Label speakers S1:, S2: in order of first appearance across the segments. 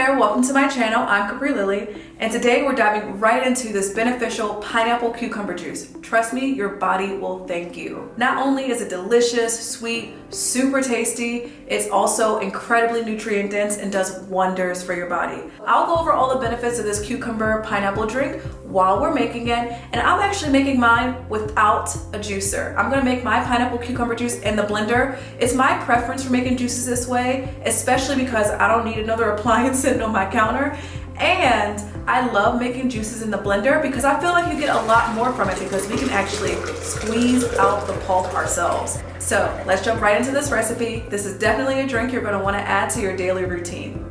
S1: there, welcome to my channel. I'm Capri Lily, and today we're diving right into this beneficial pineapple cucumber juice. Trust me, your body will thank you. Not only is it delicious, sweet, super tasty, it's also incredibly nutrient dense and does wonders for your body. I'll go over all the benefits of this cucumber pineapple drink while we're making it, and I'm actually making mine without a juicer. I'm gonna make my pineapple cucumber juice in the blender. It's my preference for making juices this way, especially because I don't need another appliance sitting on my counter. And I love making juices in the blender because I feel like you get a lot more from it because we can actually squeeze out the pulp ourselves. So let's jump right into this recipe. This is definitely a drink you're gonna wanna add to your daily routine.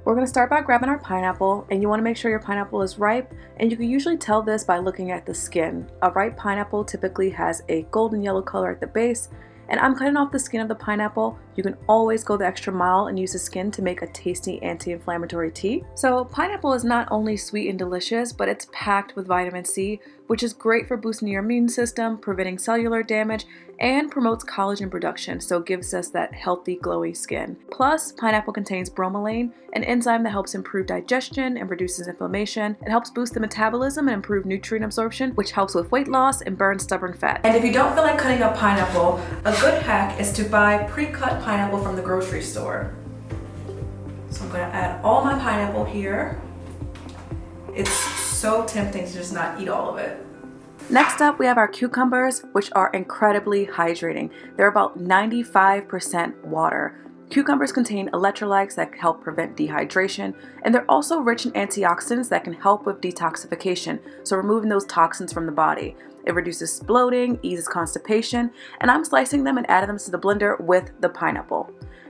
S1: We're gonna start by grabbing our pineapple, and you wanna make sure your pineapple is ripe, and you can usually tell this by looking at the skin. A ripe pineapple typically has a golden yellow color at the base, and I'm cutting off the skin of the pineapple. You can always go the extra mile and use the skin to make a tasty anti-inflammatory tea. So pineapple is not only sweet and delicious, but it's packed with vitamin C, which is great for boosting your immune system, preventing cellular damage, and promotes collagen production, so it gives us that healthy, glowy skin. Plus, pineapple contains bromelain, an enzyme that helps improve digestion and reduces inflammation. It helps boost the metabolism and improve nutrient absorption, which helps with weight loss and burns stubborn fat. And if you don't feel like cutting up pineapple, a good hack is to buy pre-cut pineapple from the grocery store. So I'm gonna add all my pineapple here. It's so tempting to just not eat all of it. Next up, we have our cucumbers, which are incredibly hydrating. They're about 95% water. Cucumbers contain electrolytes that help prevent dehydration, and they're also rich in antioxidants that can help with detoxification, so removing those toxins from the body. It reduces bloating, eases constipation, and I'm slicing them and adding them to the blender with the pineapple.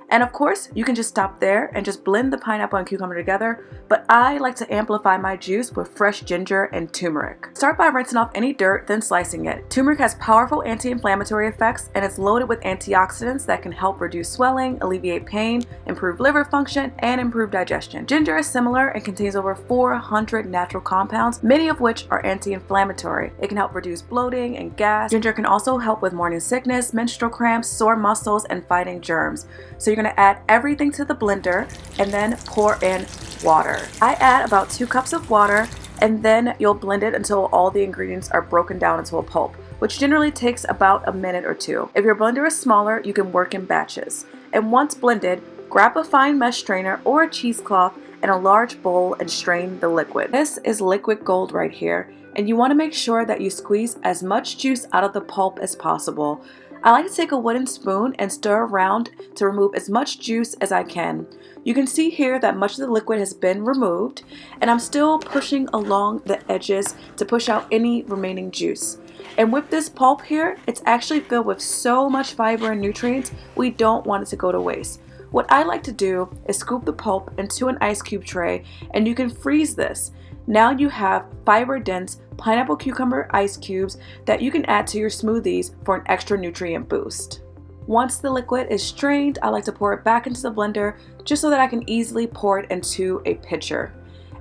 S1: And of course, you can just stop there and just blend the pineapple and cucumber together, but I like to amplify my juice with fresh ginger and turmeric. Start by rinsing off any dirt, then slicing it. Turmeric has powerful anti-inflammatory effects, and it's loaded with antioxidants that can help reduce swelling, alleviate pain, improve liver function, and improve digestion. Ginger is similar and contains over 400 natural compounds, many of which are anti-inflammatory. It can help reduce bloating and gas. Ginger can also help with morning sickness, menstrual cramps, sore muscles, and fighting germs. So you're going to add everything to the blender and then pour in water. I add about 2 cups of water, and then you'll blend it until all the ingredients are broken down into a pulp, which generally takes about a minute or two. If your blender is smaller, you can work in batches. And once blended, grab a fine mesh strainer or a cheesecloth in a large bowl and strain the liquid. This is liquid gold right here, and you want to make sure that you squeeze as much juice out of the pulp as possible. I like to take a wooden spoon and stir around to remove as much juice as I can. You can see here that much of the liquid has been removed, and I'm still pushing along the edges to push out any remaining juice. And with this pulp here, it's actually filled with so much fiber and nutrients, we don't want it to go to waste. What I like to do is scoop the pulp into an ice cube tray, and you can freeze this. Now you have fiber-dense pineapple cucumber ice cubes that you can add to your smoothies for an extra nutrient boost. Once the liquid is strained, I like to pour it back into the blender just so that I can easily pour it into a pitcher.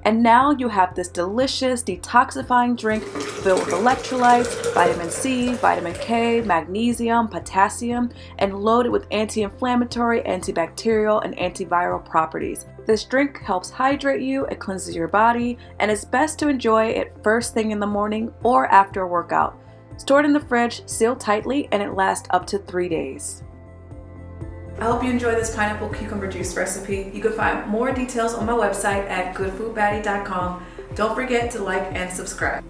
S1: And now you have this delicious detoxifying drink filled with electrolytes, vitamin C, vitamin K, magnesium, potassium, and loaded with anti-inflammatory, antibacterial, and antiviral properties. This drink helps hydrate you, it cleanses your body, and it's best to enjoy it first thing in the morning or after a workout. Store it in the fridge, sealed tightly, and it lasts up to 3 days. I hope you enjoy this pineapple cucumber juice recipe. You can find more details on my website at goodfoodbaddie.com. Don't forget to like and subscribe.